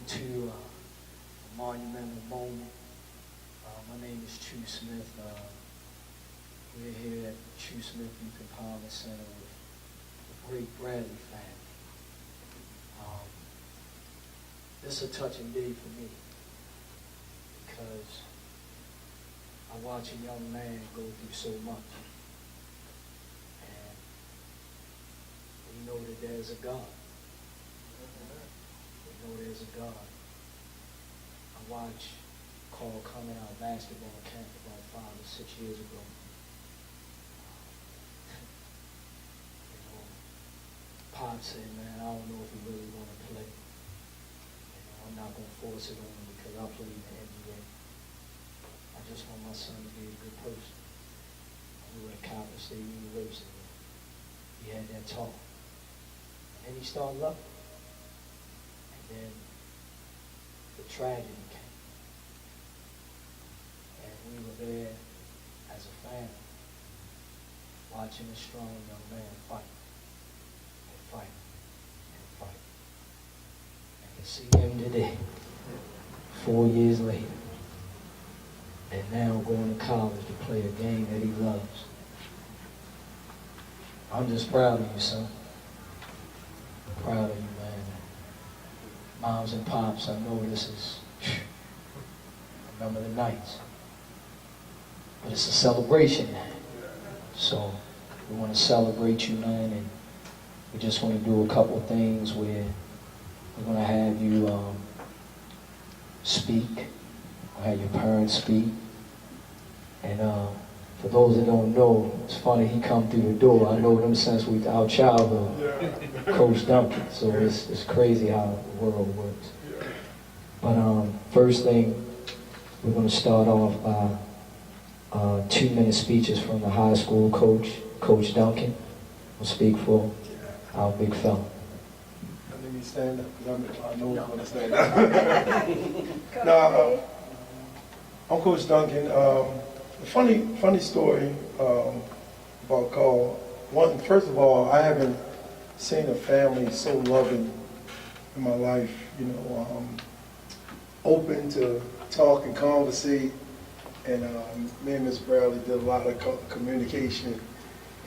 to a monumental moment. My name is Chu Smith. We're here at Chu Smith Youth Empowerment Center with the great Bradley family. This is a touching day for me because I watch a young man go through so much. And we know that there's a God. We know there's a God. I watched Carl coming out of basketball camp about 5 or 6 years ago. Pop said, man, I don't know if he really want to play. I'm not going to force it on him because I played in the NBA. I just want my son to be a good person. We were at Calvin State University. He had that talk. And he started loving it. And then the tragedy came. And we were there as a family, watching a strong young man fight. Fight and fight. I can see him today, 4 years later, and now going to college to play a game that he loves. I'm just proud of you, son. Proud of you, man. Moms and pops, I know this is, I remember the nights. But it's a celebration now. So we want to celebrate you, man, and we just want to do a couple of things where we're going to have you speak, we'll have your parents speak. And for those that don't know, it's funny, he come through the door. I know them since our childhood, Coach Duncan. So it's crazy how the world works. But first thing, we're going to start off by 2-minute speeches from the high school coach, Coach Duncan. Will speak for our big fella. Let me stand up because I know I'm going to stand up. No, I'm Coach Duncan. A funny story about Carl. First of all, I haven't seen a family so loving in my life. You know, open to talk and conversate. And me and Ms. Bradley did a lot of communication.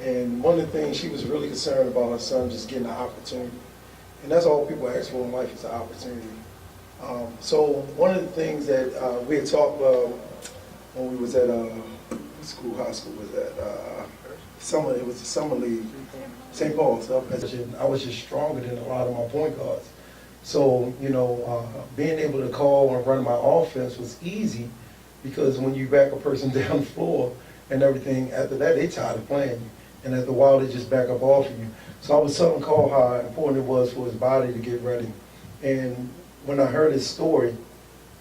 And one of the things she was really concerned about her son just getting an opportunity. And that's all people ask for in life is an opportunity. So one of the things that we had talked about when we was at high school was at it was the summer league, St. Paul's. I was just stronger than a lot of my point guards. So, you know, being able to call and run my offense was easy because when you back a person down the floor and everything, after that, they tired of playing you. And after a while, they just back up off of you. So I was telling Carl how important it was for his body to get ready. And when I heard his story,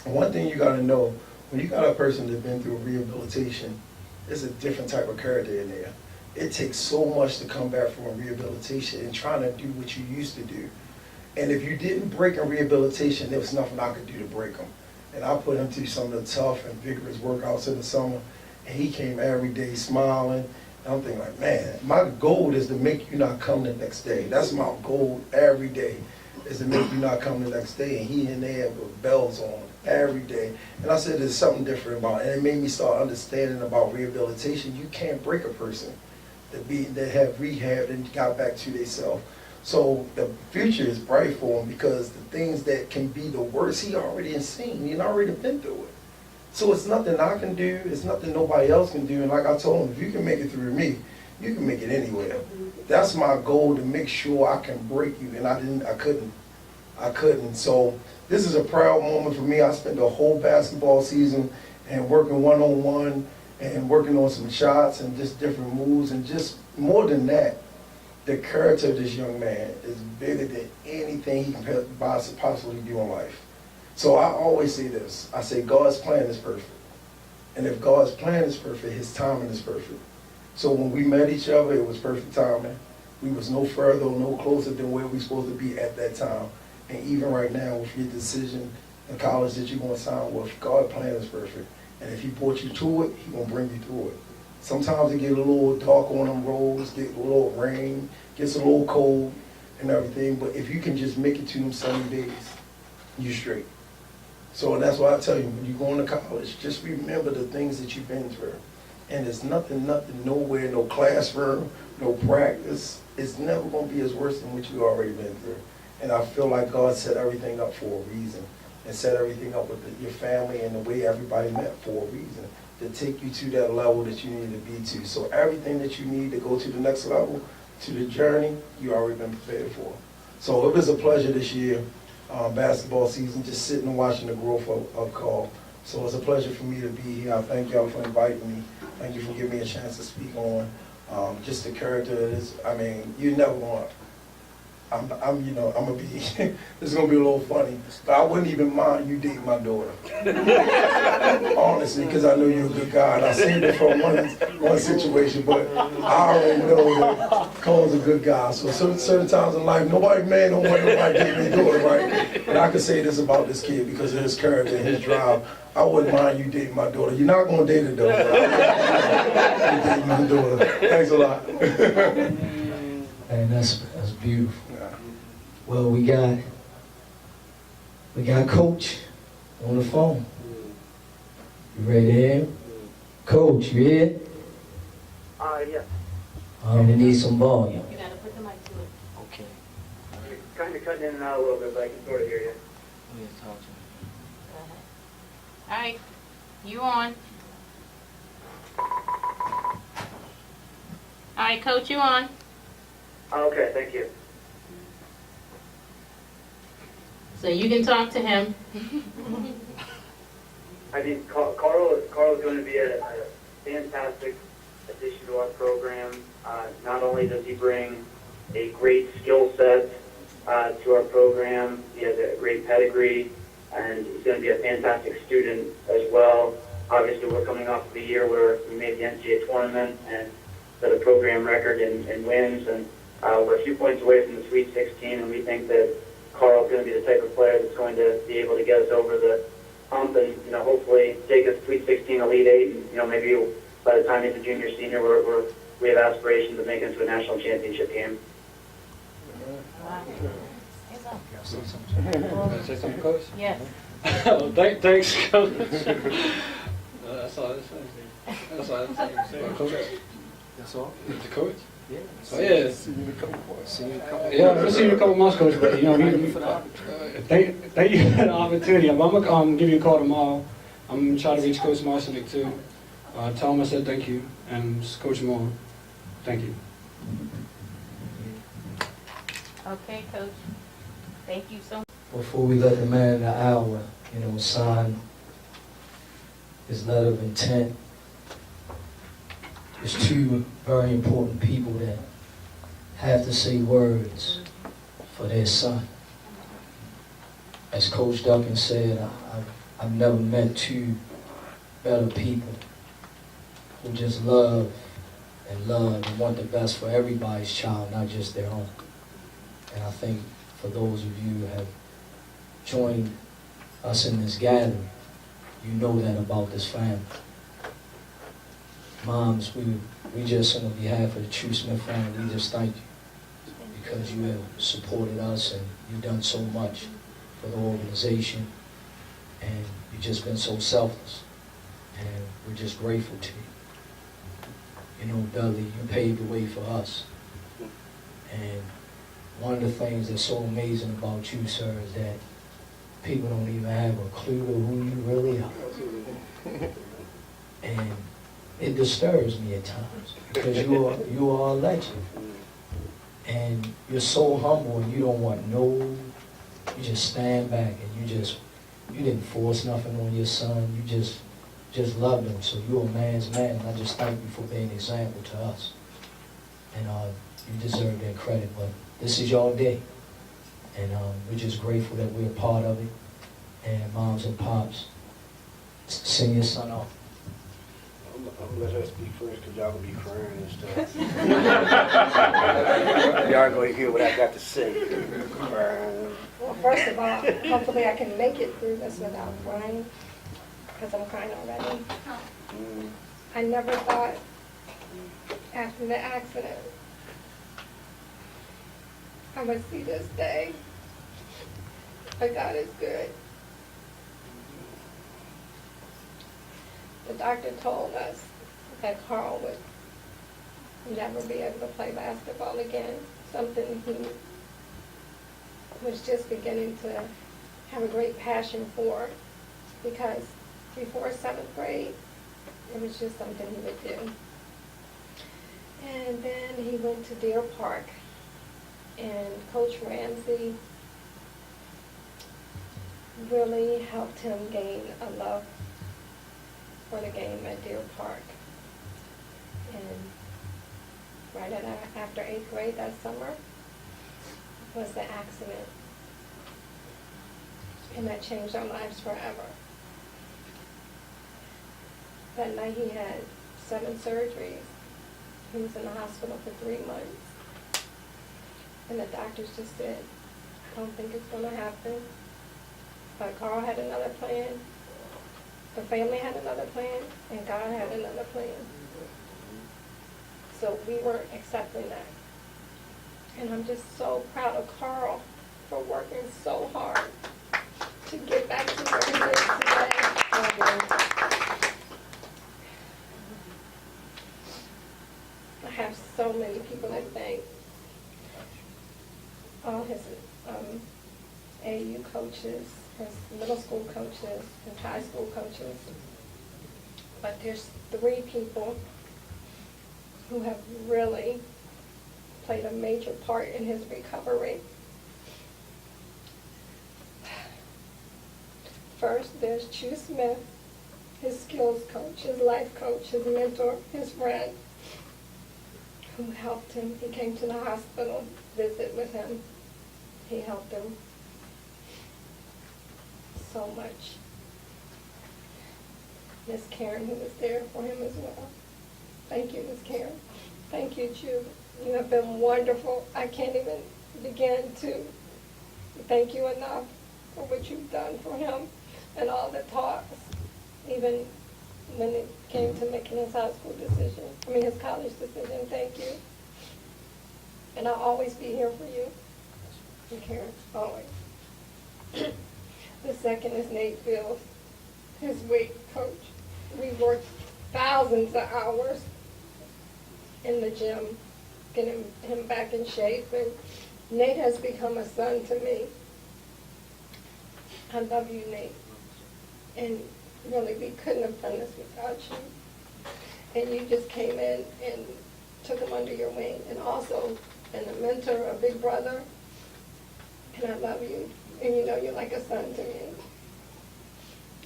one thing you got to know, when you got a person that's been through rehabilitation, there's a different type of character in there. It takes so much to come back from a rehabilitation and trying to do what you used to do. And if you didn't break in rehabilitation, there was nothing I could do to break him. And I put him through some of the tough and vigorous workouts in the summer, and he came every day smiling. And I'm thinking like, man, my goal is to make you not come the next day. That's my goal every day, is to make you not come the next day. And he in there with bells on every day. And I said there's something different about it. And it made me start understanding about rehabilitation. You can't break a person that have rehabbed and got back to themselves. So the future is bright for him because the things that can be the worst, he already seen. He already been through it. So it's nothing I can do. It's nothing nobody else can do. And like I told him, if you can make it through me, you can make it anywhere. That's my goal, to make sure I can break you. And I couldn't. So this is a proud moment for me. I spent the whole basketball season and working one-on-one and working on some shots and just different moves. And just more than that, the character of this young man is bigger than anything he can possibly do in life. So I always say this. I say God's plan is perfect. And if God's plan is perfect, his timing is perfect. So when we met each other, it was perfect timing. We was no further or no closer than where we supposed to be at that time. And even right now, with your decision, the college that you're going to sign with, God's plan is perfect. And if he brought you to it, he going to bring you through it. Sometimes it get a little dark on them roads, get a little rain, gets a little cold and everything. But if you can just make it to them sunny days, you straight. So that's why I tell you, when you go into college, just remember the things that you've been through. And there's nothing, nowhere, no classroom, no practice. It's never going to be as worse than what you've already been through. And I feel like God set everything up for a reason, and set everything up with your family and the way everybody met for a reason, to take you to that level that you need to be to. So everything that you need to go to the next level, to the journey, you already been prepared for. So it was a pleasure this year, basketball season, just sitting and watching the growth of Carl. So it's a pleasure for me to be here. I thank y'all for inviting me. Thank you for giving me a chance to speak on just the character that is. I mean, you never want. I'm gonna be. This is gonna be a little funny, but I wouldn't even mind you dating my daughter. Honestly, because I know you're a good guy, and I seen it from one situation, but I already know that Cole's a good guy. So certain times in life, don't want nobody dating their daughter, right? And I can say this about this kid because of his character and his drive. I wouldn't mind you dating my daughter. You're not gonna date her though. You dating my daughter. Thanks a lot. And that's beautiful. Well, we got Coach on the phone. You ready to hear him? Coach, you here? Yeah. We need some volume. You gotta put the mic to it. Okay. You're kind of cutting in and out a little bit, but I can sort of hear you. Go ahead. All right, you on. All right, Coach, you on. Okay, thank you. So you can talk to him. I think Carl is going to be a fantastic addition to our program. Not only does he bring a great skill set to our program, he has a great pedigree, and he's going to be a fantastic student as well. Obviously, we're coming off of a year where we made the NCAA tournament and set a program record in wins, and we're a few points away from the Sweet 16, and we think that Carl's going to be the type of player that's going to be able to get us over the hump and, hopefully take us to Sweet 16, Elite 8, and, maybe by the time he's a junior, senior, we have aspirations of making it to a national championship game. Say something, Coach? Yes. Thanks, Coach. That's all I say. That's all I say. Coach. That's all. The coach? Yeah. So yeah. See you in a couple months. Yeah, we'll see you in a couple months, Coach. But thank you for the opportunity. I'm gonna give you a call tomorrow. I'm gonna try to reach Coach Marcinick too. Tell him I said thank you, and just coach him on. Thank you. Okay, Coach. Thank you so much. Before we let the man of the hour, sign his letter of intent, there's two very important people that have to say words for their son. As Coach Duncan said, I've never met two better people who just love and want the best for everybody's child, not just their own. And I think for those of you who have joined us in this gathering, you know that about this family. Moms, we just, on behalf of the True Smith family, we just thank you because you have supported us and you've done so much for the organization, and you've just been so selfless, and we're just grateful to you. Dudley, you paved the way for us, and one of the things that's so amazing about you, sir, is that people don't even have a clue to who you really are. And it disturbs me at times because you are a legend. And you're so humble and you don't want you just stand back and you didn't force nothing on your son. You just loved him. So you're a man's man. And I just thank you for being an example to us. And you deserve that credit, but this is your day. And we're just grateful that we're a part of it. And moms and pops, sing your son off. I'm gonna let her speak first because y'all gonna be crying and stuff. Y'all gonna hear what I got to say. Crying. Well, first of all, hopefully I can make it through this without crying, because I'm crying already. I never thought after the accident I would see this day. but God is good. The doctor told us that Carl would never be able to play basketball again, something he was just beginning to have a great passion for, because before 7th grade, it was just something he would do. And then he went to Deer Park, and Coach Ramsey really helped him gain a love for the game at Deer Park. And right after 8th grade that summer was the accident. And that changed our lives forever. That night he had 7 surgeries. He was in the hospital for 3 months. And the doctors just said, I don't think it's going to happen. But Carl had another plan. The family had another plan. And God had another plan. So we were accepting that. And I'm just so proud of Carl for working so hard to get back to where he is today. I have so many people to thank. All his AU coaches, his middle school coaches, his high school coaches. But there's 3 people who have really played a major part in his recovery. First, there's Chu Smith, his skills coach, his life coach, his mentor, his friend, who helped him. He came to the hospital, visit with him. He helped him so much. Miss Karen, who was there for him as well. Thank you, Miss Karen. Thank you, Chu. You have been wonderful. I can't even begin to thank you enough for what you've done for him and all the talks, even when it came to making his high school decision, his college decision. Thank you. And I'll always be here for you. And Karen, always. The second is Nate Fields, his weight coach. We worked thousands of hours in the gym, getting him back in shape, and Nate has become a son to me. I love you, Nate. And really, we couldn't have done this without you. And you just came in and took him under your wing, and also been a mentor, a big brother. And I love you. And you know you're like a son to me.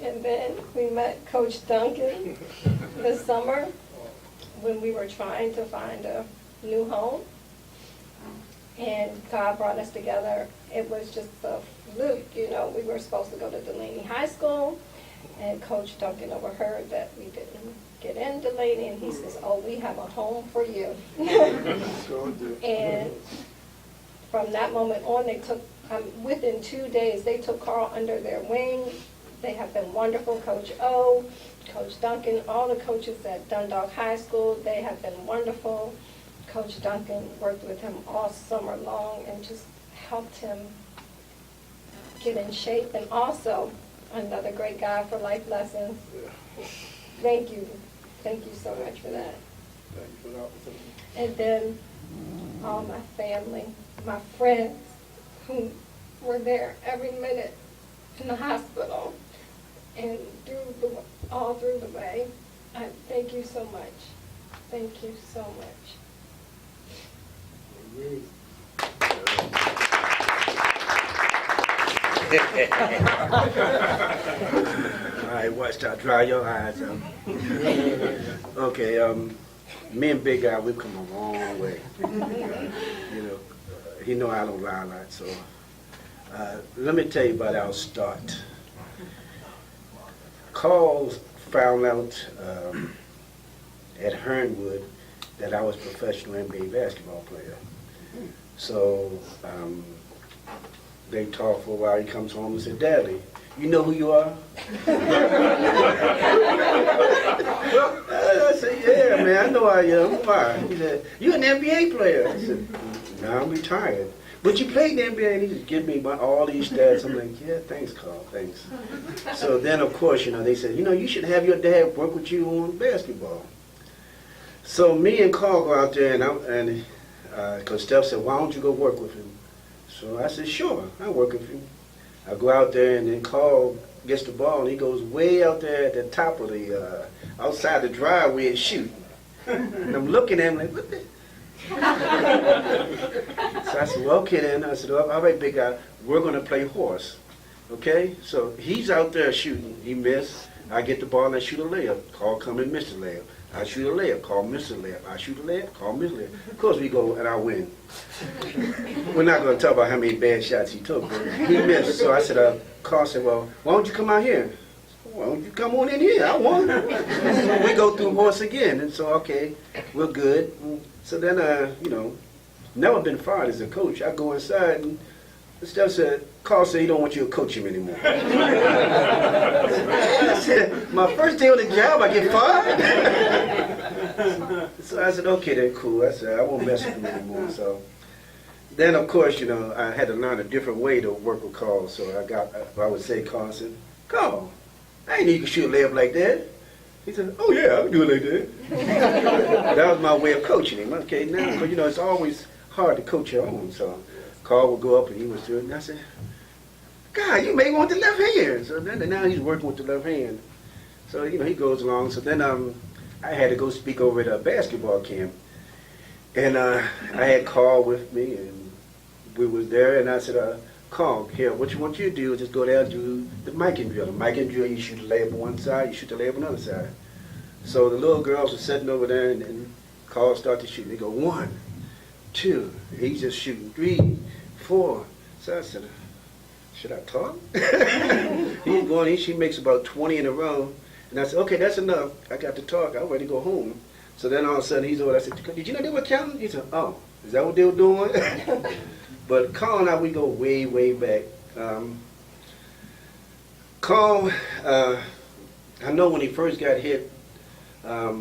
And then we met Coach Duncan this summer when we were trying to find a new home. And God brought us together. It was just a fluke, We were supposed to go to Delaney High School, and Coach Duncan overheard that we didn't get in Delaney, and he says, oh, we have a home for you. And from that moment on, they took, within 2 days, they took Carl under their wing. They have been wonderful. Coach O, Coach Duncan, all the coaches at Dundalk High School, they have been wonderful. Coach Duncan worked with him all summer long and just helped him get in shape. And also, another great guy for life lessons. Thank you. Thank you so much for that. Thank you for the opportunity. And then all my family, my friends who were there every minute in the hospital and all through the way. I thank you so much. Thank you so much. All right, watch out, dry your eyes up. Okay, me and Big Guy, we've come a long way. He know I don't lie a lot, so let me tell you about our start. Carl found out at Hernwood that I was a professional NBA basketball player. So they talked for a while. He comes home and said, Daddy, you know who you are? I said, yeah, man, I know I am. Why? He said, you're an NBA player. I said, no, I'm retired. but you played in the NBA, and he just give me all these stats. I'm like, yeah, thanks, Carl, thanks. So then, of course, they said, you should have your dad work with you on basketball. So me and Carl go out there, and because Steph said, why don't you go work with him? So I said, sure, I'll work with him. I go out there, and then Carl gets the ball, and he goes way out there at the top of the, outside the driveway and shoot. And I'm looking at him like, what the? So I said, well, okay then. I said, all right, big guy, we're going to play horse. Okay? So he's out there shooting. He missed. I get the ball and I shoot a layup. Carl come and miss the layup. I shoot a layup. Carl miss the layup. I shoot a layup. Carl miss the layup. Of course we go and I win. We're not going to talk about how many bad shots he took, but he missed. So I said, Carl said, well, why don't you come out here? Why don't you come on in here? I won. So we go through horse again. And so, okay, we're good. So then, never been fired as a coach. I go inside and Steph said, Carl said he don't want you to coach him anymore. I said, my first day on the job, I get fired? So I said, okay, then cool. I said, I won't mess with him anymore. So then, of course, I had to learn a different way to work with Carl. So I would say, Carl said, Carl, I ain't need you to shoot a layup like that. He said, oh yeah, I can do it like that. That was my way of coaching him. Okay, now, but it's always hard to coach your own. So Carl would go up and he was doing it. And I said, God, you may want the left hand. So then now he's working with the left hand. So, he goes along. So then I had to go speak over at a basketball camp. And I had Carl with me and we was there and I said, Carl, here, what you want you to do is just go there and do the miking drill. The miking drill, you shoot the layup on one side, you shoot the layup on the other side. So the little girls were sitting over there and Carl started to shoot. They go, 1, 2. He's just shooting 3, 4. So I said, should I talk? He's going, she makes about 20 in a row. And I said, okay, that's enough. I got to talk. I'm ready to go home. So then all of a sudden he's over. I said, did you know they were counting? He said, oh, is that what they were doing? But Carl and I, we go way, way back. Carl, I know when he first got hit, I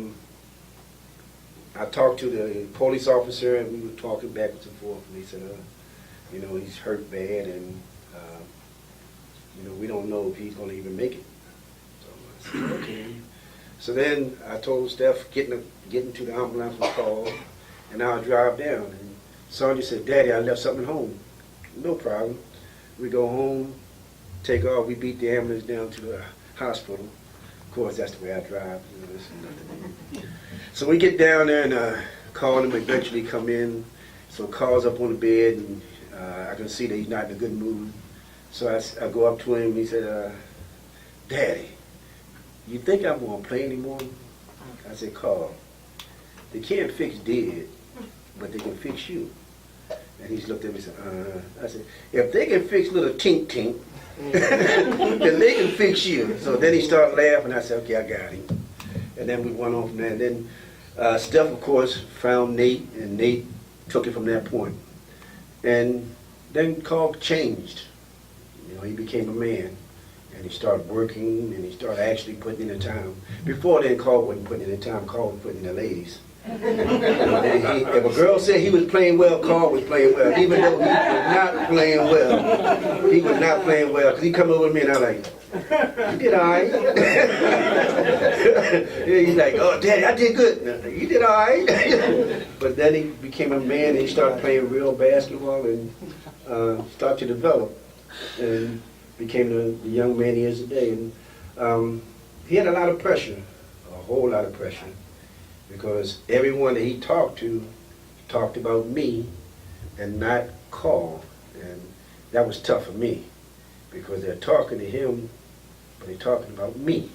talked to the police officer and we were talking backwards and forth. And he said, he's hurt bad and, we don't know if he's going to even make it. So I said, okay. So then I told Steph, get into the ambulance with Carl, and I'll drive down. And Sonia said, Daddy, I left something at home. No problem. We go home, take off, we beat the ambulance down to the hospital. Of course, that's the way I drive. So we get down there and Carl and him eventually come in. So Carl's up on the bed and I can see that he's not in a good mood. So I go up to him and he said, Daddy, you think I'm going to play anymore? I said, Carl, they can't fix dead, but they can fix you. And he looked at me and said, I said, if they can fix little tink, then they can fix you. So then he started laughing. I said, okay, I got him. And then we went on from there. And then Steph, of course, found Nate, and Nate took it from that point. And then Carl changed. He became a man. And he started working, and he started actually putting in the time. Before then, Carl wasn't putting in the time. Carl was putting in the ladies. If a girl said he was playing well, Carl was playing well. Even though he was not playing well. He was not playing well. Because he come over to me and I'm like, you did all right. He's like, oh, Daddy, I did good. You did all right. But then he became a man and he started playing real basketball and started to develop. And became the young man he is today. And he had a lot of pressure, a whole lot of pressure. Because everyone that he talked to talked about me and not Carl. And that was tough for me because they're talking to him, but they're talking about me.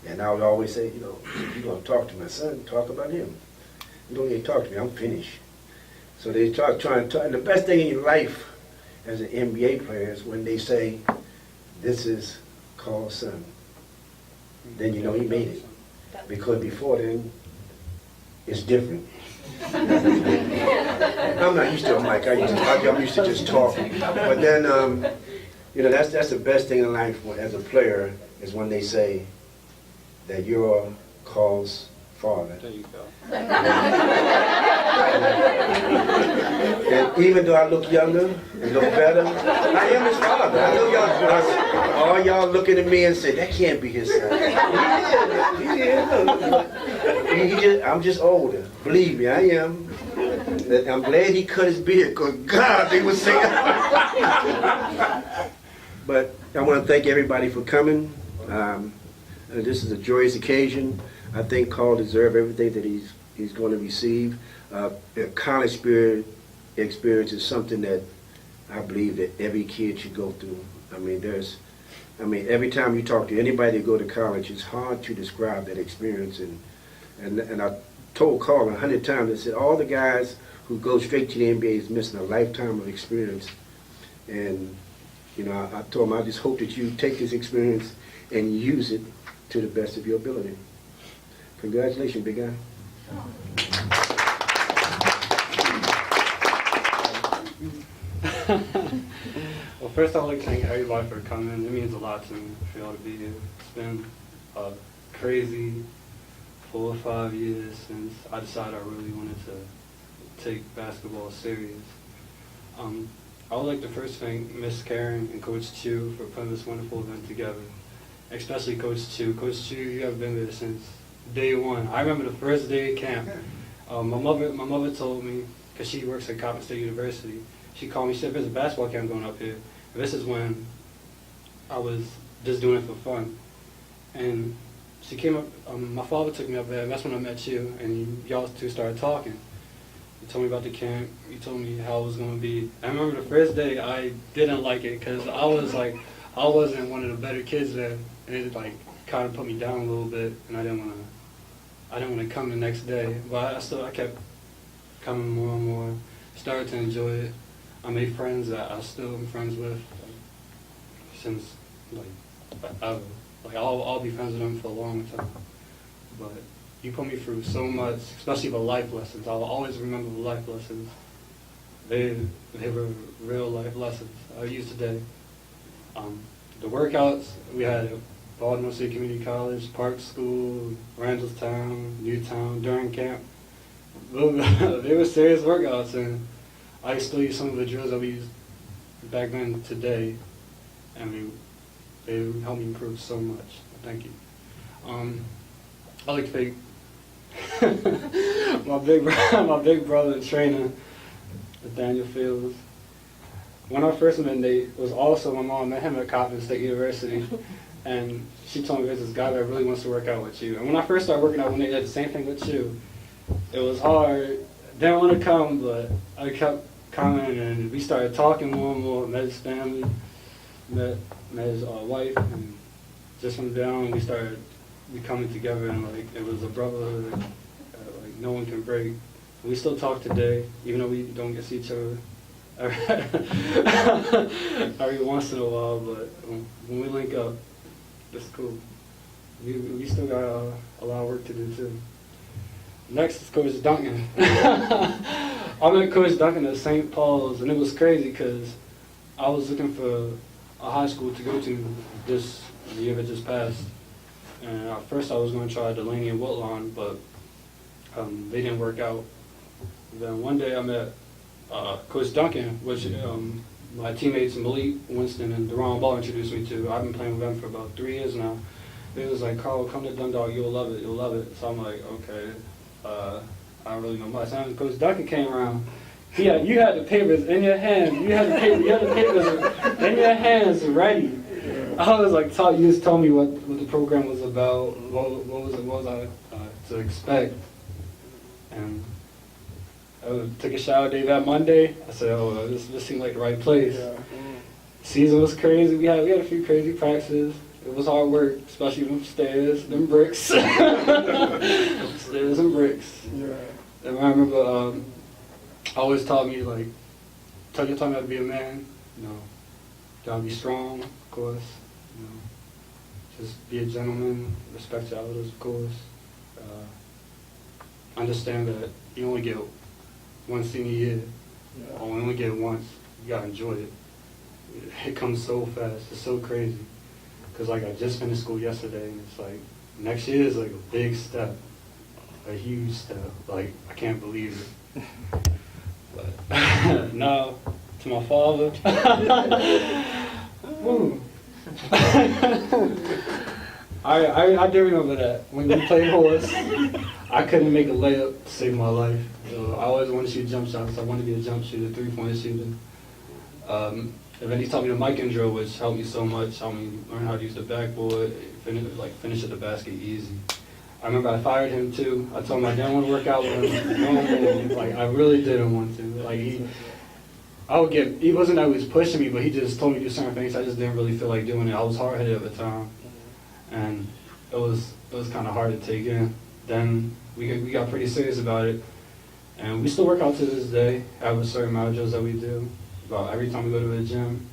And I would always say, if you're going to talk to my son, talk about him. You don't need to talk to me, I'm finished. So they trying to talk. And the best thing in your life as an NBA player is when they say, this is Carl's son. Then you know he made it. Because before then, it's different. I'm not used to a mic. I'm used to just talking. But then, that's the best thing in life as a player is when they say that you're Carl's father. There you go. And even though I look younger and look better, I am his father. I know all y'all looking at me and say, that can't be his son. He is. I'm just older. Believe me, I am. I'm glad he cut his beard, because God, they were saying. But I want to thank everybody for coming. This is a joyous occasion. I think Carl deserves everything that he's going to receive. The college spirit experience is something that I believe that every kid should go through. I mean, every time you talk to anybody that go to college, it's hard to describe that experience. And I told Carl 100 times, I said, all the guys who go straight to the NBA is missing a lifetime of experience. And, you know, I told him, I just hope that you take this experience and use it to the best of your ability. Congratulations, big guy. Well, first I'd like to thank everybody for coming. It means a lot to me for y'all to be here. It's been a crazy 4 or 5 years since I decided I really wanted to take basketball serious. I would like to first thank Miss Karen and Coach Chu for putting this wonderful event together. Especially Coach Chu. Coach Chu, you have been there since day one. I remember the first day of camp. My mother told me, because she works at Coppin State University, she called me, she said, there's a basketball camp going up here. And this is when I was just doing it for fun. And she came up, my father took me up there, and that's when I met you, and y'all two started talking. You told me about the camp, you told me how it was going to be. I remember the first day I didn't like it, because I wasn't one of the better kids there, and it like kind of put me down a little bit, and I didn't want to come the next day. But I kept coming more and more, started to enjoy it. I made friends that I still am friends with since forever. I'll be friends with them for a long time. But you put me through so much, especially the life lessons. I'll always remember the life lessons. They were real life lessons I use today. The workouts we had at Baltimore City Community College, Park School, Randallstown, Newtown during camp. They were serious workouts, and I still use some of the drills that we used back then today. I mean, they helped me improve so much. Thank you. I'd like to thank my big brother and trainer, Nathaniel Fields. When I first met Nate, was also my mom. Met him at Coppin State University, and she told me there's this guy that really wants to work out with you. And when I first started working out with Nate, I did the same thing with you. It was hard. Didn't want to come, but I kept coming, and we started talking more and more. Met his family, met his wife, and just from down we started coming together, and like it was a brotherhood like no one can break. We still talk today, even though we don't get to see each other every once in a while. But when we link up, it's cool. We still got a lot of work to do too. Next is Coach Duncan. I met Coach Duncan at St. Paul's, and it was crazy because I was looking for a high school to go to this year that just passed. And at first I was going to try Delaney and Woodlawn, but they didn't work out. Then one day I met Coach Duncan, which my teammates Malik Winston and Deron Ball introduced me to. I've been playing with them for about 3 years now. They was like, Carl, come to Dundalk, you'll love it, you'll love it. So I'm like, okay, I don't really know much. And Coach Duncan came around. Yeah, you had the papers in your hand. You had the papers in your hands ready. I was like, you just told me what the program was about, what was I to expect. And I took a shower day that Monday. I said, oh, this seemed like the right place. Yeah. Season was crazy. We had a few crazy practices. It was hard work, especially them stairs, them bricks. Stairs and bricks. Yeah. And I remember always taught me, like, taught me how to be a man. You know, gotta be strong, of course. You know, just be a gentleman, respect your elders, of course. Understand that you only get one senior year, or you only get it once. You gotta enjoy it. It comes so fast. It's so crazy. Because like I just finished school yesterday, and it's like next year is like a big step. a huge step. Like, I can't believe it. But now, to my father, woo. I do remember that. When we played horse, I couldn't make a layup to save my life. So I always wanted to shoot jump shots. I wanted to be a jump shooter, three-point shooter. And then he taught me the mic drill, which helped me so much. Helped me learn how to use the backboard, finish at the basket easy. I remember I fired him too. I told him I didn't want to work out with him. No, like, I really didn't want to. Like, he wasn't that he was pushing me, but he just told me to do certain things. I just didn't really feel like doing it. I was hard-headed at the time, and it was kind of hard to take in. Then we got pretty serious about it, and we still work out to this day. Have a certain amount of drills that we do. About every time we go to the gym,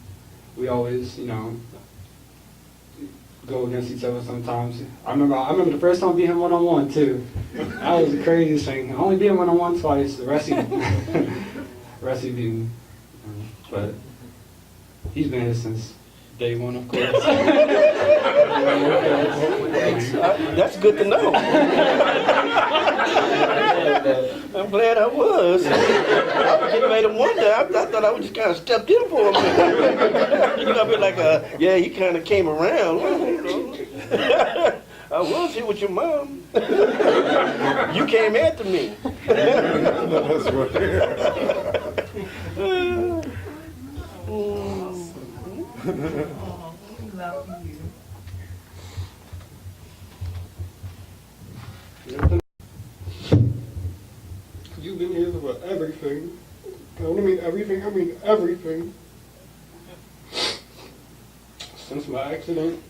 we always, go against each other sometimes. I remember the first time I beat him one-on-one too. That was the craziest thing. I only beat him one-on-one twice. The rest he beat me. But he's been here since day one, of course. That's good to know. I'm glad I was. I was getting ready to wonder. I thought I was just kind of stepped in for a minute. You're going to be like, yeah, he kind of came around. I was here with your mom. You came after me. That's You've been here for everything. I don't mean everything, I mean everything. Since my accident,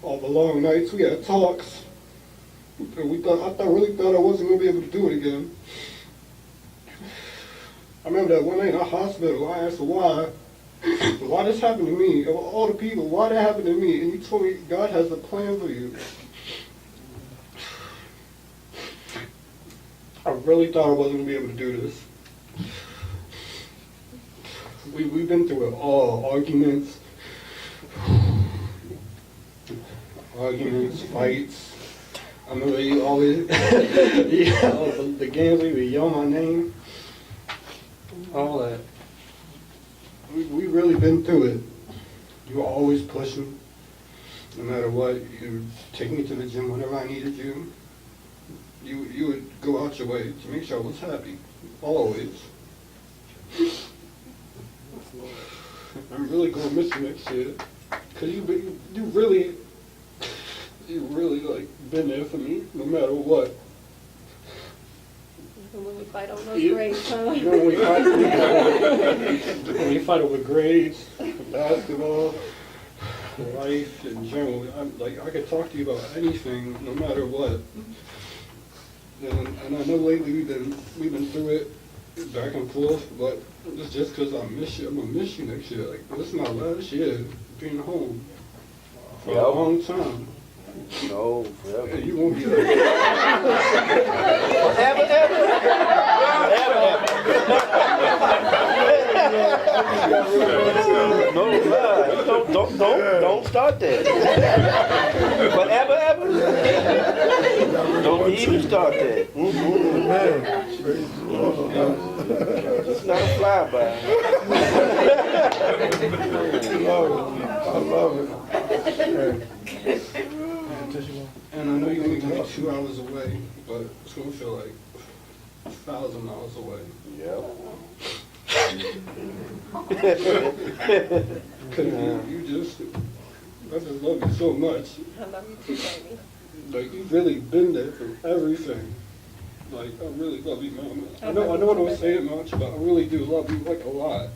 all the long nights we had talks, and I really thought I wasn't going to be able to do it again. I remember that one night in the hospital, I asked why this happened to me, of all the people, why that happened to me, and you told me God has a plan for you. I really thought I wasn't going to be able to do this. We've been through it all, arguments, fights. I remember you always, the games we would yell my name, all that. We really been through it. You were always pushing, no matter what. You would take me to the gym whenever I needed you. You would go out your way to make sure I was happy, always. I'm really going to miss you next year, because you really like been there for me, no matter what. When we fight over those grades, huh? When we fight over grades, basketball, life in general, I could talk to you about anything, no matter what. And I know lately we've been through it back and forth, but it's just because I miss you. I'm gonna miss you next year. Like, this is my last year being home for a long time. No, forever. And you won't be there. No lie. Don't start that. Forever. Don't even start that. It's not a flyby. I love it. And I know you're only gonna be 2 hours away, but it's gonna feel like 1,000 miles away. Yep. Cause I just love you so much. I love you too, baby. Like, you've really been there for everything. Like, I really love you, Mama. I know I don't say it much, but I really do love you, like, a lot.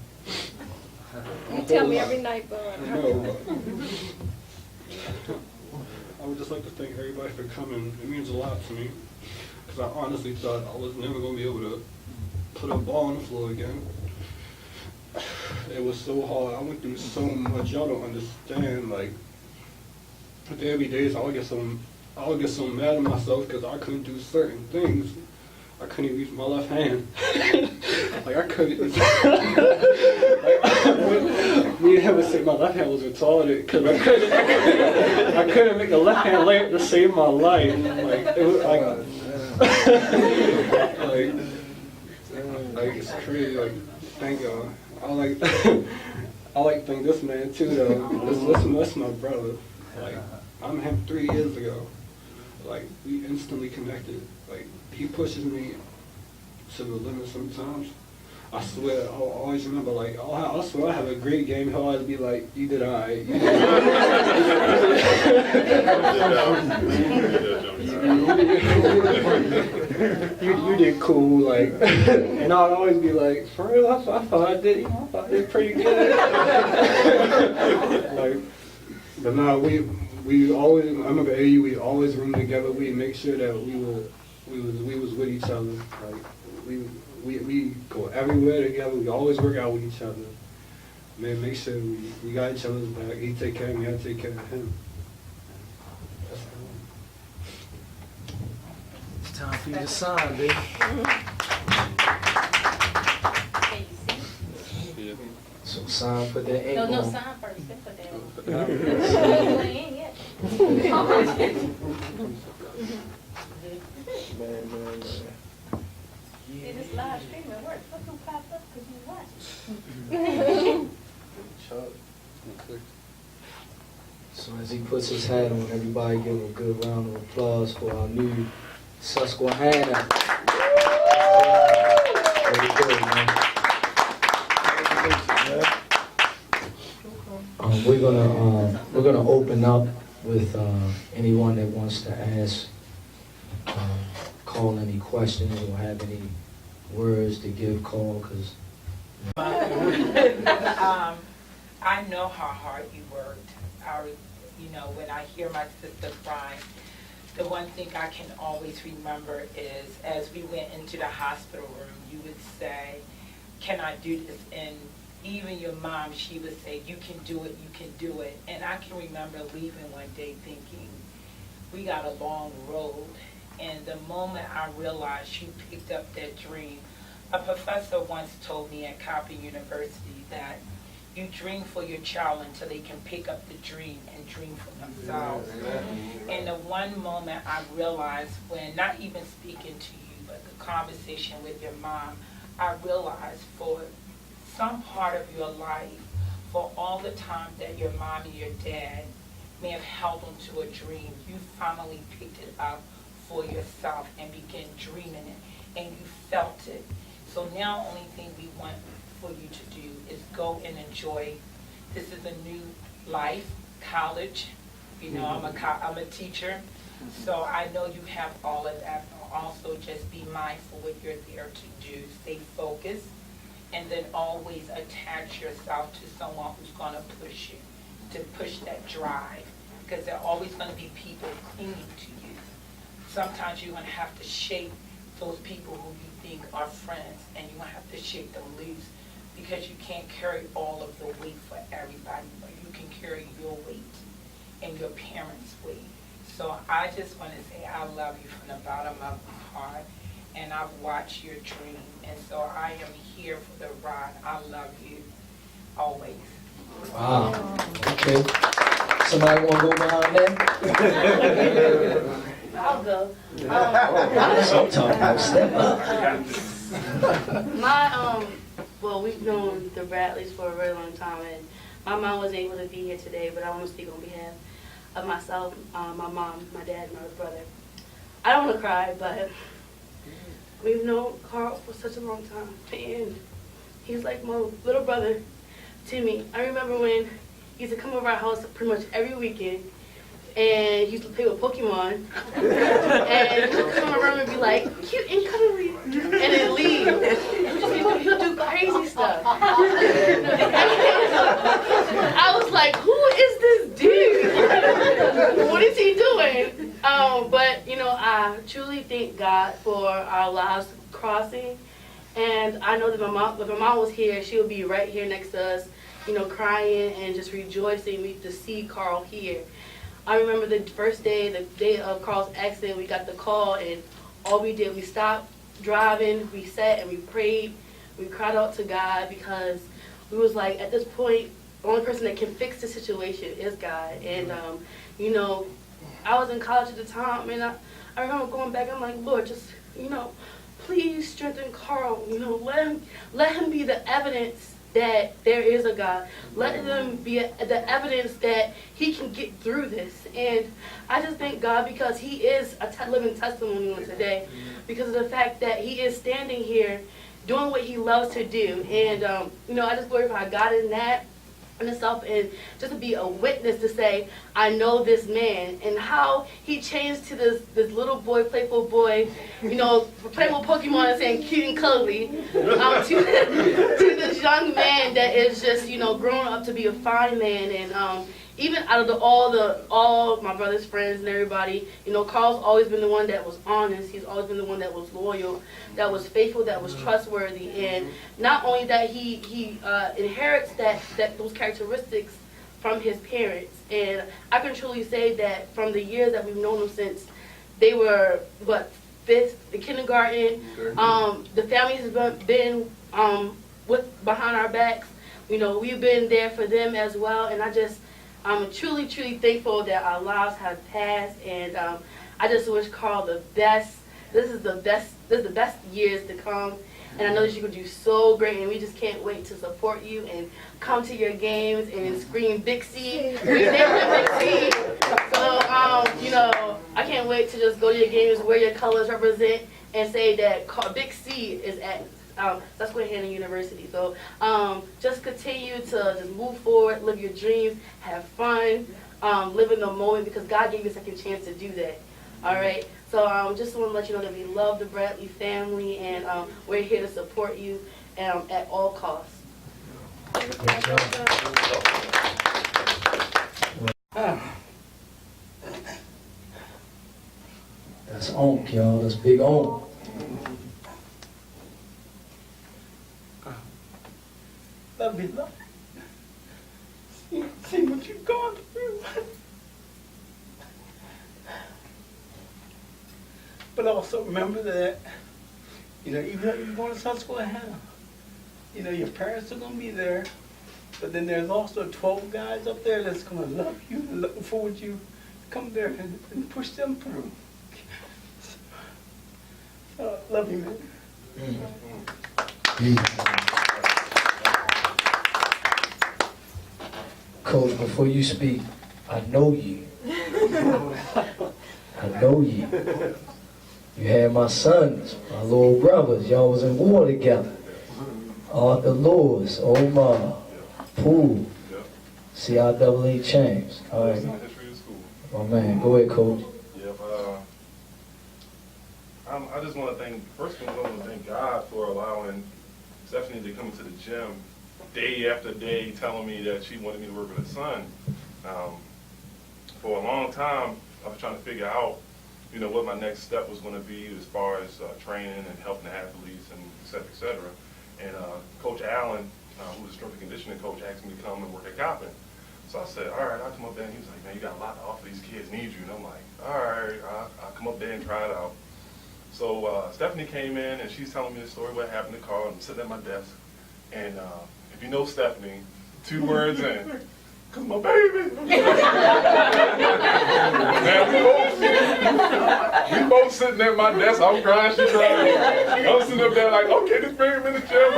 You tell me every night, bud. I know. I would just like to thank everybody for coming. It means a lot to me. Because I honestly thought I was never going to be able to put a ball on the floor again. It was so hard. I went through so much. Y'all don't understand. Like, there be days I would get so mad at myself because I couldn't do certain things. I couldn't even use my left hand. Like, I couldn't. Like, me and hand would say my left hand was retarded because I couldn't make the left hand layup to save my life. Like it was like it's crazy. Like thank y'all. I like thank this man too though. This my brother. Like I met him 3 years ago. Like we instantly connected. Like he pushes me to the limit sometimes. I swear, I'll always remember, like, I swear I have a great game. He'll always be like, you did all right. You did cool, like, and I'd always be like, for real, I thought I did, I thought I did pretty good. Like, but no, we always, I remember AU, we always room together. We make sure that we was with each other. Like, we go everywhere together. We always work out with each other. Man, make sure we got each other's back. He take care of me, I take care of him. That's It's time for you to sign, baby. Can you see? So sign, put that ink No, on. sign first, then put that on. Yeah. You ain't yet. Man. See, this live streaming works. Look who popped up because you watched. So as he puts his hat on, everybody give a good round of applause for our new Susquehanna. Very good, man. We're gonna open up with anyone that wants to ask, call any questions or have any words to give, call, because I know how hard you worked. When I hear my sister crying, the one thing I can always remember is as we went into the hospital room, you would say, can I do this? And even your mom, she would say, you can do it, you can do it. And I can remember leaving one day thinking, we got a long road. And the moment I realized you picked up that dream, a professor once told me at Coppin University that you dream for your child until they can pick up the dream and dream for themselves. And the one moment I realized when, not even speaking to you, but the conversation with your mom, I realized for some part of your life, for all the time that your mom and your dad may have held onto a dream, you finally picked it up for yourself and began dreaming it, and you felt it. So now the only thing we want for you to do is go and enjoy. This is a new life, college. I'm a teacher, so I know you have all of that. Also, just be mindful what you're there to do. Stay focused, and then always attach yourself to someone who's going to push you, to push that drive, because there are always going to be people clinging to you. Sometimes you're going to have to shake those people who you think are friends, and you're going to have to shake them loose, because you can't carry all of the weight for everybody, but you can carry your weight and your parents' weight. So I just want to say I love you from the bottom of my heart, and I've watched your dream, and so I am here for the ride. I love you always. wow. Okay. Somebody want to go behind that? I'll go. That's what I'm talking about. Step up. Well, we've known the Bradleys for a very long time, and my mom wasn't able to be here today, but I want to speak on behalf of myself, my mom, my dad, and my brother. I don't want to cry, but we've known Carl for such a long time, and he's like my little brother to me. I remember when he used to come over our house pretty much every weekend, and he used to play with Pokemon, and he would come around and be like, cute and cuddly, and then leave. He'll do crazy stuff. I was like, who is this dude? What is he doing? But, I truly thank God for our lives crossing, and I know that if my mom was here, she would be right here next to us, crying and just rejoicing to see Carl here. I remember the first day, the day of Carl's accident, we got the call, and all we did, we stopped driving, we sat and we prayed, we cried out to God, because we was like, at this point, the only person that can fix the situation is God. And, you know, I was in college at the time, and I remember going back, I'm like, Lord, just, you know, please strengthen Carl. You know, let him be the evidence that there is a God. Let him be the evidence that he can get through this. And I just thank God because he is a living testimony on today, because of the fact that he is standing here doing what he loves to do. And, you know, I just glorify God in that in itself, and just to be a witness to say, I know this man, and how he changed to this little boy, playful boy, you know, playing with Pokemon and saying cute and cuddly, to this young man that is just, you know, growing up to be a fine man. And even out of all my brother's friends and everybody, you know, Carl's always been the one that was honest. He's always been the one that was loyal, that was faithful, that was trustworthy. And not only that, he inherits those characteristics from his parents. And I can truly say that from the years that we've known them since they were, fifth, the kindergarten, the family has been behind our backs. You know, we've been there for them as well. And I'm truly, truly thankful that our lives have passed, and I just wish Carl the best. This is the best years to come, and I know that you're going to do so great, and we just can't wait to support you and come to your games and scream Big C. We named it Big C. So, you know, I can't wait to just go to your games, wear your colors, represent, and say that Big C is at Susquehanna University. So just continue to just move forward, live your dreams, have fun, live in the moment, because God gave you a second chance to do that. All right. So just want to let you know that we love the Bradley family, and we're here to support you at all costs. That's onk, y'all. That's big onk. Love me, love me. See what you've gone through. But also remember that, you know, even if you're going to Susquehanna, you know, your parents are going to be there, but then there's also 12 guys up there that's going to love you and looking forward to you to come there and push them through. So, love you, man. Coach, before you speak, I know you. I know you. You had my sons, my little brothers. Y'all was in war together. Arthur Lewis, Omar, Poole, CRAA James. All right. My man, go ahead, Coach. Yep. I just want to first of all, I want to thank God for allowing Stephanie to come to the gym day after day, telling me that she wanted me to work with her son. For a long time, I was trying to figure out, you know, what my next step was going to be as far as training and helping the athletes and et cetera, et cetera. And Coach Allen, who's a strength and conditioning coach, asked me to come and work at Coppin. So I said, all right, I'll come up there. And he was like, man, you got a lot to offer. These kids need you. And I'm like, all right, I'll come up there and try it out. So Stephanie came in, and she's telling me the story, what happened to Carl. I'm sitting at my desk. And if you know Stephanie, 2 words in, cause my baby. Man, we both sitting at my desk. I'm crying, she crying. I'm sitting up there like, okay, just bring him in the gym.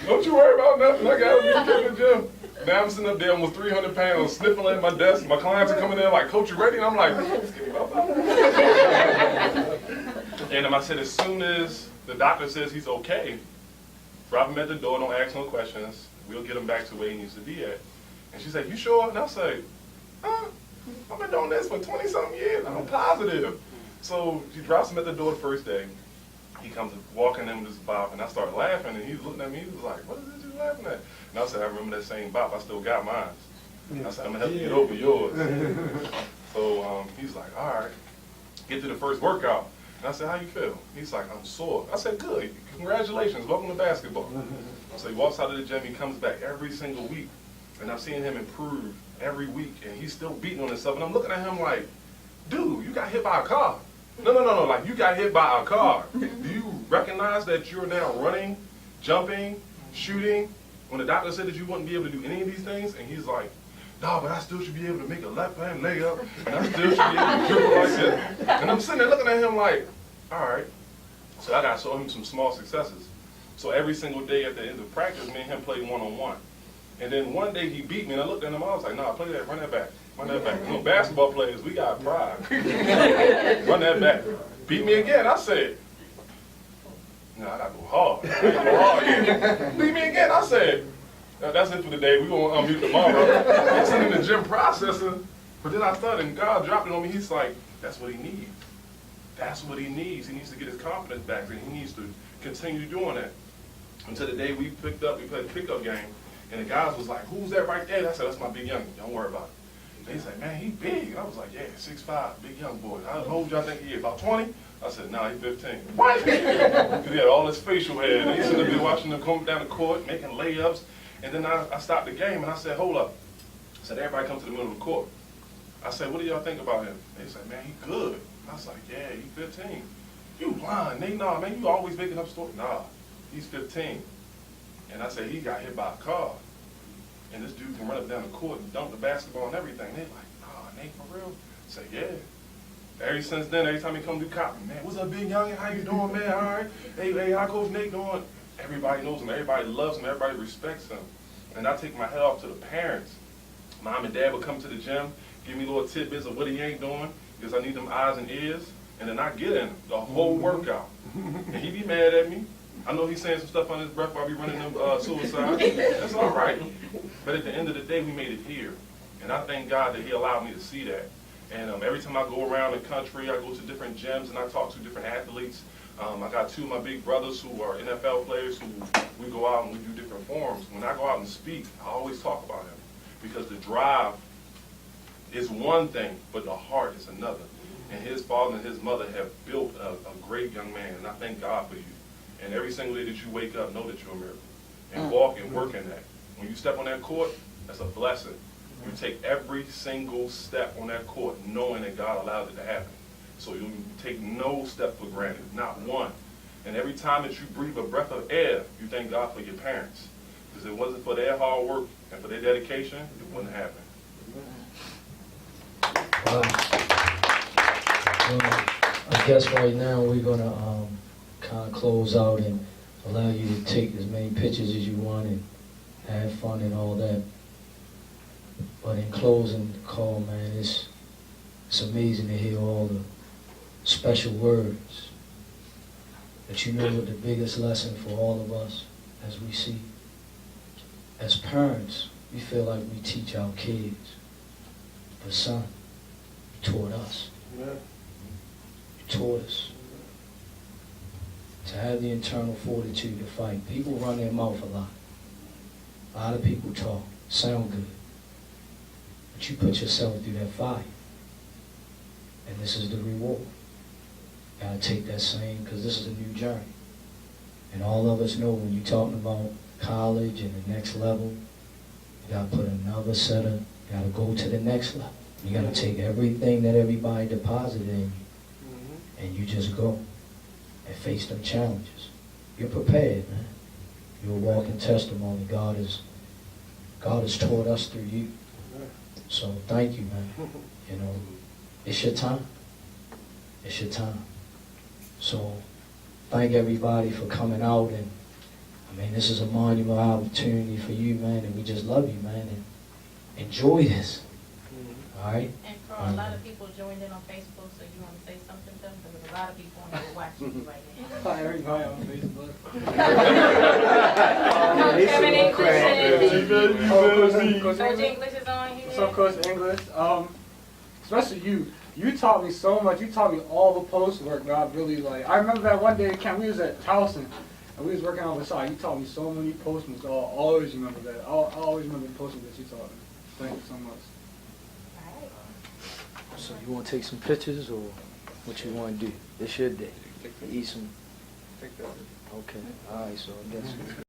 Don't you worry about nothing. I got him in the gym. Now I'm sitting up there almost 300 pounds, sniffing at my desk. My clients are coming in like, Coach, you ready? And I'm like, just give me about 5 minutes. And I said, as soon as the doctor says he's okay, drop him at the door, don't ask no questions. We'll get him back to where he needs to be at. And she said, you sure? And I say, I've been doing this for 20-something years. I'm positive. So she drops him at the door the first day. He comes walking in with his bop, and I started laughing, and he was looking at me. He was like, what is this you laughing at? And I said, I remember that same bop. I still got mine. I said, I'm going to help you get over yours. So he's like, all right. Get to the first workout. And I said, how you feel? He's like, I'm sore. I said, good. Congratulations. Welcome to basketball. So he walks out of the gym. He comes back every single week. And I'm seeing him improve every week. And he's still beating on himself. And I'm looking at him like, dude, you got hit by a car. No. Like, you got hit by a car. Do you recognize that you're now running, jumping, shooting when the doctor said that you wouldn't be able to do any of these things, and he's like, no, but I still should be able to make a left hand layup, and I still should be able to dribble like this. And I'm sitting there looking at him like, all right. So I got to show him some small successes. So every single day at the end of practice, me and him played one-on-one. And then one day he beat me, and I looked at him, I was like, nah, play that, run that back. Run that back. You know, basketball players, we got pride. Run that back. Beat me again. I said, no, I gotta go hard. I gotta go hard. Yeah. Beat me again. I said, that's it for the day. We're gonna unmute tomorrow. I'm sitting in the gym processing, but then I started, and God dropped it on me. He's like, that's what he needs. That's what he needs. He needs to get his confidence back, and he needs to continue doing that. Until the day we played the pickup game, and the guys was like, who's that right there? And I said, that's my big young. Don't worry about it. They said, man, he big. And I was like, yeah, 6'5", big young boy. How old y'all think he is? About 20? I said, nah, he's 15. What? Because he had all his facial hair. And he used to be watching him come down the court, making layups. And then I stopped the game, and I said, hold up. I said, everybody come to the middle of the court. I said, what do y'all think about him? They said, man, he good. I was like, yeah, he's 15. You lying, Nate? Nah, man, you always making up stories. Nah, he's 15. And I said, he got hit by a car. And this dude can run up down the court and dunk the basketball and everything. They're like, nah, Nate, for real? I said, yeah. Ever since then, every time he come do copy, man, what's up, big young? How you doing, man? All right. Hey, how Coach Nate doing? Everybody knows him. Everybody loves him. Everybody respects him. And I take my head off to the parents. Mom and dad would come to the gym, give me little tidbits of what he ain't doing, because I need them eyes and ears, and then I get in the whole workout. And he be mad at me. I know he's saying some stuff on his breath while we running them suicide. That's all right. But at the end of the day, we made it here. And I thank God that he allowed me to see that. And every time I go around the country, I go to different gyms and I talk to different athletes. I got two of my big brothers who are NFL players who we go out and we do different forums. When I go out and speak, I always talk about him. Because the drive is one thing, but the heart is another. And his father and his mother have built a great young man, and I thank God for you. And every single day that you wake up, know that you're a miracle. And walk and work in that. When you step on that court, that's a blessing. You take every single step on that court knowing that God allowed it to happen. So you take no step for granted, not one. And every time that you breathe a breath of air, you thank God for your parents. Because if it wasn't for their hard work and for their dedication, it wouldn't happen. I guess right now we're going to kind of close out and allow you to take as many pictures as you want and have fun and all that. But in closing, Carl, man, it's amazing to hear all the special words. But you know what the biggest lesson for all of us, as we see, as parents, we feel like we teach our kids. But son, you taught us. Yeah. You taught us to have the internal fortitude to fight. People run their mouth a lot. A lot of people talk, sound good. But you put yourself through that fire. And this is the reward. You gotta take that same, because this is a new journey. And all of us know when you're talking about college and the next level, you gotta put another set of, you gotta go to the next level. You gotta take everything that everybody deposited in you, and you just go and face them challenges. You're prepared, man. You're a walking testimony. God has taught us through you. So thank you, man. You know, it's your time. It's your time. So thank everybody for coming out, and I mean, this is a monumental opportunity for you, man, and we just love you, man, and enjoy this. All right? And for a lot of people joined in on Facebook, so you want to say something to them? Because there's a lot of people on here watching you right now. Hi, everybody on Facebook. Coach English is on here. What's up, Coach English? Especially you. You taught me so much. You taught me all the post work that I really like. I remember that one day at camp, we was at Towson, and we was working on the side. You taught me so many post moves. I'll always remember that. I'll always remember the post moves that you taught me. Thank you so much. So you want to take some pictures, or what you want to do? It's your day. Eat some. Okay. All right, so I guess.